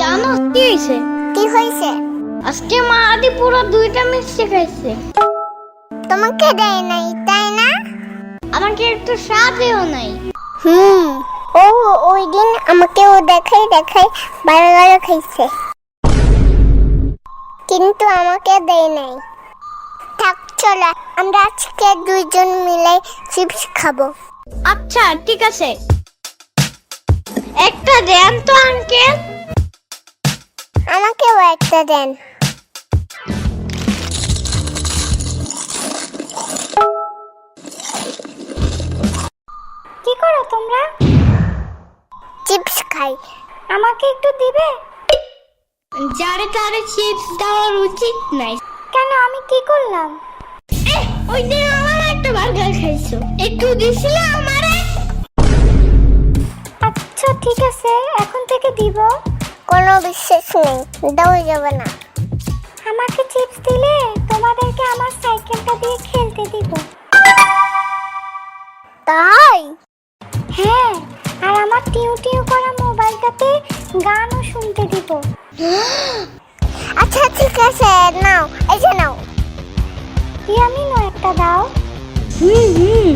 জানো কি হয়েছে? কি হয়েছে? আজকে মা আদি পুরো 2টা মিষ্টি খাইছে। তোমাকে দেয় নাই তাই না? আমাকে একটু সাথেও নাই। ও ওই দিন আমাকেও দেখাই বারবার খাইছে, কিন্তু আমাকে দেয় নাই। থাক চলো, আমরা আজকে 2জন মিলে চিপস খাবো। আচ্ছা ঠিক আছে, একটা দেন তো আঙ্কেল। আমাকেও একটা দেন। কি করো তোমরা? চিপস খাই। আমাকে একটু দিবে? যারে তারে চিপস দেওয়ার উচিত নাই। কেন, আমি কি করলাম? ওই দিন আমার একটা বার্গার খাইছো, একটু দিছিলে আমারে। আচ্ছা ঠিক আছে, এখন থেকে দিব। কোনো বিশ্বাস নেই, দেওয়া যাবে না। আমাকে চিপস দিলে তোমাদেরকে আমার সাইকেলটা দিয়ে খেলতে দিব। তাই? হ্যাঁ, আর আমার টিউ টিউ করা মোবাইলটাতে গানও শুনতে দিব। আচ্ছা ঠিক আছে, নাও, এই যে নাও। ইয়ামিনও একটা দাও। হুম